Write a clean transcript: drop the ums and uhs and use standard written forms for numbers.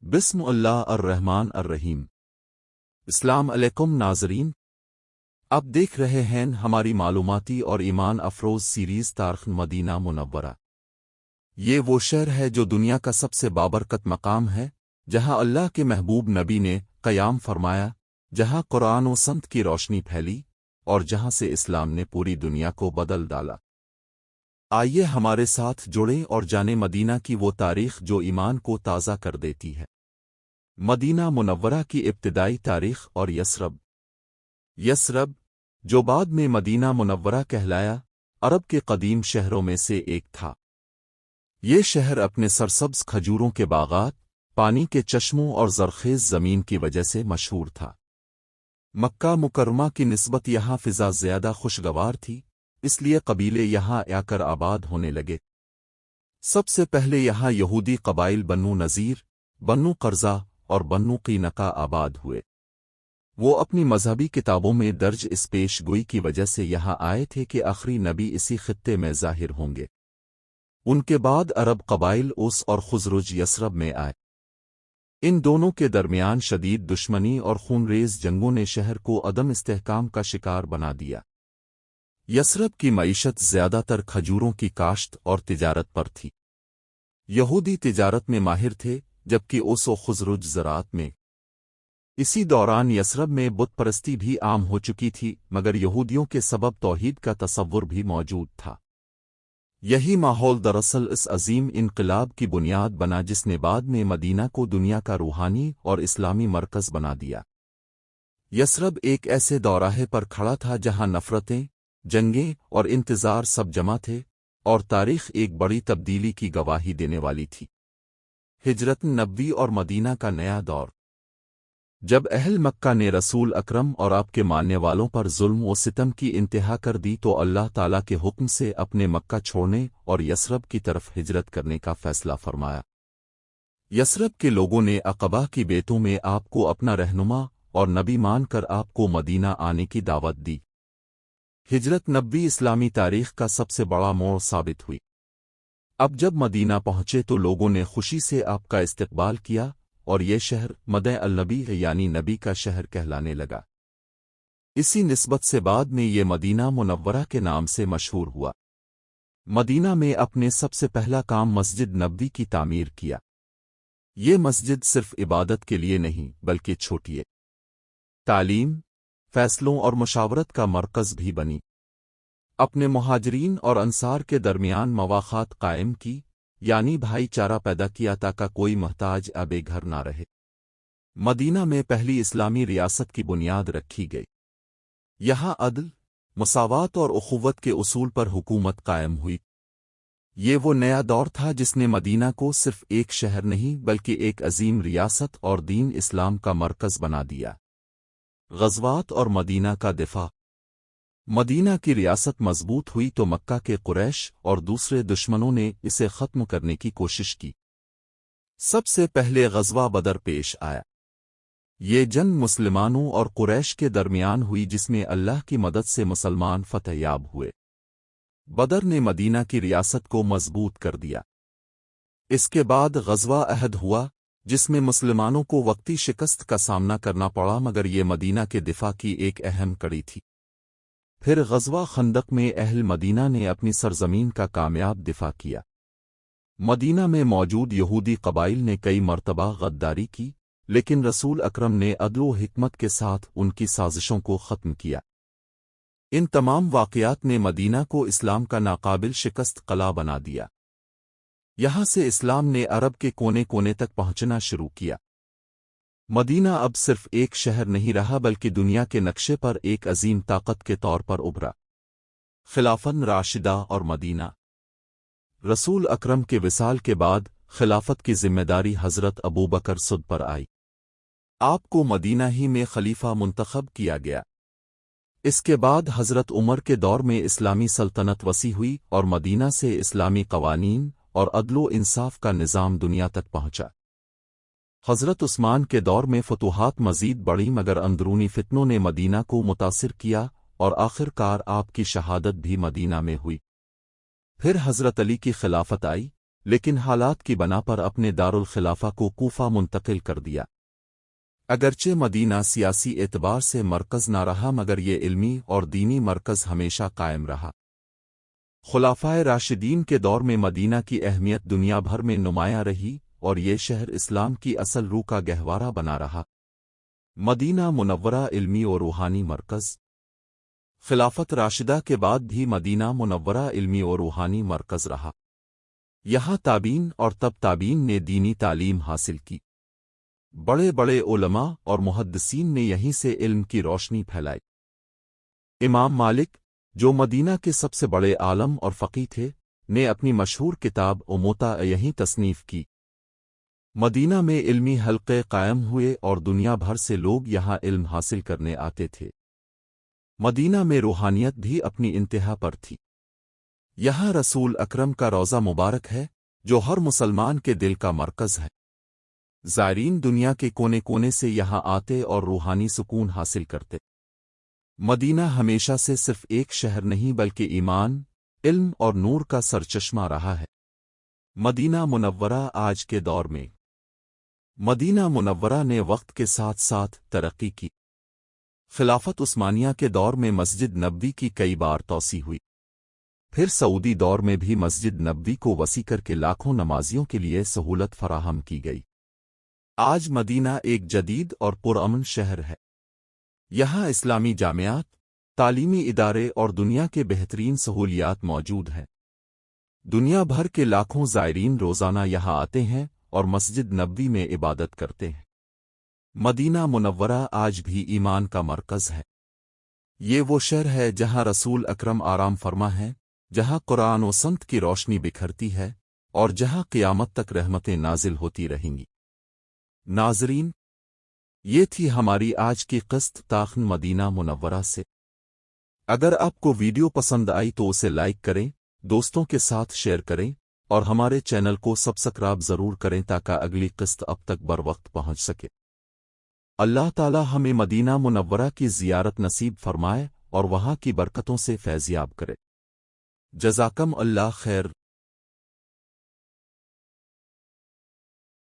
بسم اللہ الرحمن الرحیم۔ السلام علیکم ناظرین، آپ دیکھ رہے ہیں ہماری معلوماتی اور ایمان افروز سیریز تاریخ مدینہ منورہ۔ یہ وہ شہر ہے جو دنیا کا سب سے بابرکت مقام ہے، جہاں اللہ کے محبوب نبی نے قیام فرمایا، جہاں قرآن و سنت کی روشنی پھیلی اور جہاں سے اسلام نے پوری دنیا کو بدل ڈالا۔ آئیے ہمارے ساتھ جڑیں اور جانیں مدینہ کی وہ تاریخ جو ایمان کو تازہ کر دیتی ہے۔ مدینہ منورہ کی ابتدائی تاریخ اور یثرب جو بعد میں مدینہ منورہ کہلایا، عرب کے قدیم شہروں میں سے ایک تھا۔ یہ شہر اپنے سرسبز کھجوروں کے باغات، پانی کے چشموں اور زرخیز زمین کی وجہ سے مشہور تھا۔ مکہ مکرمہ کی نسبت یہاں فضا زیادہ خوشگوار تھی، اس لیے قبیلے یہاں آ کر آباد ہونے لگے۔ سب سے پہلے یہاں یہودی قبائل بنو نذیر، بنو قرظہ اور بنو قینقاع آباد ہوئے۔ وہ اپنی مذہبی کتابوں میں درج اس پیش گوئی کی وجہ سے یہاں آئے تھے کہ آخری نبی اسی خطے میں ظاہر ہوں گے۔ ان کے بعد عرب قبائل اوس اور خزرج یثرب میں آئے۔ ان دونوں کے درمیان شدید دشمنی اور خونریز جنگوں نے شہر کو عدم استحکام کا شکار بنا دیا۔ یثرب کی معیشت زیادہ تر کھجوروں کی کاشت اور تجارت پر تھی۔ یہودی تجارت میں ماہر تھے، جبکہ اوس و خزرج زراعت میں۔ اسی دوران یثرب میں بت پرستی بھی عام ہو چکی تھی، مگر یہودیوں کے سبب توحید کا تصور بھی موجود تھا۔ یہی ماحول دراصل اس عظیم انقلاب کی بنیاد بنا جس نے بعد میں مدینہ کو دنیا کا روحانی اور اسلامی مرکز بنا دیا۔ یثرب ایک ایسے دوراہے پر کھڑا تھا جہاں نفرتیں، جنگیں اور انتظار سب جمع تھے، اور تاریخ ایک بڑی تبدیلی کی گواہی دینے والی تھی۔ ہجرت نبوی اور مدینہ کا نیا دور۔ جب اہل مکہ نے رسول اکرم اور آپ کے ماننے والوں پر ظلم و ستم کی انتہا کر دی تو اللہ تعالیٰ کے حکم سے اپنے مکہ چھوڑنے اور یثرب کی طرف ہجرت کرنے کا فیصلہ فرمایا۔ یثرب کے لوگوں نے عقبہ کی بیتوں میں آپ کو اپنا رہنما اور نبی مان کر آپ کو مدینہ آنے کی دعوت دی۔ ہجرت نبوی اسلامی تاریخ کا سب سے بڑا موڑ ثابت ہوئی۔ اب جب مدینہ پہنچے تو لوگوں نے خوشی سے آپ کا استقبال کیا، اور یہ شہر مدینہ النبی یعنی نبی کا شہر کہلانے لگا۔ اسی نسبت سے بعد میں یہ مدینہ منورہ کے نام سے مشہور ہوا۔ مدینہ میں اپنے سب سے پہلا کام مسجد نبوی کی تعمیر کیا۔ یہ مسجد صرف عبادت کے لیے نہیں بلکہ چھوٹی تعلیم، فیصلوں اور مشاورت کا مرکز بھی بنی۔ اپنے مہاجرین اور انصار کے درمیان مواخات قائم کی، یعنی بھائی چارہ پیدا کیا تاکہ کوئی محتاج بے گھر نہ رہے۔ مدینہ میں پہلی اسلامی ریاست کی بنیاد رکھی گئی۔ یہاں عدل، مساوات اور اخوت کے اصول پر حکومت قائم ہوئی۔ یہ وہ نیا دور تھا جس نے مدینہ کو صرف ایک شہر نہیں بلکہ ایک عظیم ریاست اور دین اسلام کا مرکز بنا دیا۔ غزوات اور مدینہ کا دفاع۔ مدینہ کی ریاست مضبوط ہوئی تو مکہ کے قریش اور دوسرے دشمنوں نے اسے ختم کرنے کی کوشش کی۔ سب سے پہلے غزوہ بدر پیش آیا۔ یہ جنگ مسلمانوں اور قریش کے درمیان ہوئی جس میں اللہ کی مدد سے مسلمان فتح یاب ہوئے۔ بدر نے مدینہ کی ریاست کو مضبوط کر دیا۔ اس کے بعد غزوہ احد ہوا، جس میں مسلمانوں کو وقتی شکست کا سامنا کرنا پڑا، مگر یہ مدینہ کے دفاع کی ایک اہم کڑی تھی۔ پھر غزوہ خندق میں اہل مدینہ نے اپنی سرزمین کا کامیاب دفاع کیا۔ مدینہ میں موجود یہودی قبائل نے کئی مرتبہ غداری کی، لیکن رسول اکرم نے عدل و حکمت کے ساتھ ان کی سازشوں کو ختم کیا۔ ان تمام واقعات نے مدینہ کو اسلام کا ناقابل شکست قلعہ بنا دیا۔ یہاں سے اسلام نے عرب کے کونے کونے تک پہنچنا شروع کیا۔ مدینہ اب صرف ایک شہر نہیں رہا بلکہ دنیا کے نقشے پر ایک عظیم طاقت کے طور پر ابھرا۔ خلافت راشدہ اور مدینہ۔ رسول اکرم کے وصال کے بعد خلافت کی ذمہ داری حضرت ابوبکر صدیق پر آئی۔ آپ کو مدینہ ہی میں خلیفہ منتخب کیا گیا۔ اس کے بعد حضرت عمر کے دور میں اسلامی سلطنت وسیع ہوئی اور مدینہ سے اسلامی قوانین اور عدل و انصاف کا نظام دنیا تک پہنچا۔ حضرت عثمان کے دور میں فتوحات مزید بڑھی، مگر اندرونی فتنوں نے مدینہ کو متاثر کیا اور آخر کار آپ کی شہادت بھی مدینہ میں ہوئی۔ پھر حضرت علی کی خلافت آئی، لیکن حالات کی بنا پر اپنے دارالخلافہ کو کوفہ منتقل کر دیا۔ اگرچہ مدینہ سیاسی اعتبار سے مرکز نہ رہا مگر یہ علمی اور دینی مرکز ہمیشہ قائم رہا۔ خلفائے راشدین کے دور میں مدینہ کی اہمیت دنیا بھر میں نمایاں رہی اور یہ شہر اسلام کی اصل روح کا گہوارہ بنا رہا۔ مدینہ منورہ علمی اور روحانی مرکز۔ خلافت راشدہ کے بعد بھی مدینہ منورہ علمی اور روحانی مرکز رہا۔ یہاں تابعین اور تب تابعین نے دینی تعلیم حاصل کی۔ بڑے بڑے علماء اور محدثین نے یہیں سے علم کی روشنی پھیلائی۔ امام مالک، جو مدینہ کے سب سے بڑے عالم اور فقیہ تھے، نے اپنی مشہور کتاب موطا یہیں تصنیف کی۔ مدینہ میں علمی حلقے قائم ہوئے اور دنیا بھر سے لوگ یہاں علم حاصل کرنے آتے تھے۔ مدینہ میں روحانیت بھی اپنی انتہا پر تھی۔ یہاں رسول اکرم کا روضہ مبارک ہے جو ہر مسلمان کے دل کا مرکز ہے۔ زائرین دنیا کے کونے کونے سے یہاں آتے اور روحانی سکون حاصل کرتے۔ مدینہ ہمیشہ سے صرف ایک شہر نہیں بلکہ ایمان، علم اور نور کا سرچشمہ رہا ہے۔ مدینہ منورہ آج کے دور میں مدینہ منورہ نے وقت کے ساتھ ساتھ ترقی کی۔ خلافت عثمانیہ کے دور میں مسجد نبوی کی کئی بار توسیع ہوئی۔ پھر سعودی دور میں بھی مسجد نبوی کو وسیع کر کے لاکھوں نمازیوں کے لیے سہولت فراہم کی گئی۔ آج مدینہ ایک جدید اور پرامن شہر ہے۔ یہاں اسلامی جامعات، تعلیمی ادارے اور دنیا کے بہترین سہولیات موجود ہیں۔ دنیا بھر کے لاکھوں زائرین روزانہ یہاں آتے ہیں اور مسجد نبوی میں عبادت کرتے ہیں۔ مدینہ منورہ آج بھی ایمان کا مرکز ہے۔ یہ وہ شہر ہے جہاں رسول اکرم آرام فرما ہے، جہاں قرآن و سنت کی روشنی بکھرتی ہے اور جہاں قیامت تک رحمتیں نازل ہوتی رہیں گی۔ ناظرین، یہ تھی ہماری آج کی قسط تاخن مدینہ منورہ سے۔ اگر آپ کو ویڈیو پسند آئی تو اسے لائک کریں، دوستوں کے ساتھ شیئر کریں اور ہمارے چینل کو سبسکرائب ضرور کریں تاکہ اگلی قسط اب تک بروقت پہنچ سکے۔ اللہ تعالی ہمیں مدینہ منورہ کی زیارت نصیب فرمائے اور وہاں کی برکتوں سے فیضیاب کرے۔ جزاکم اللہ خیر۔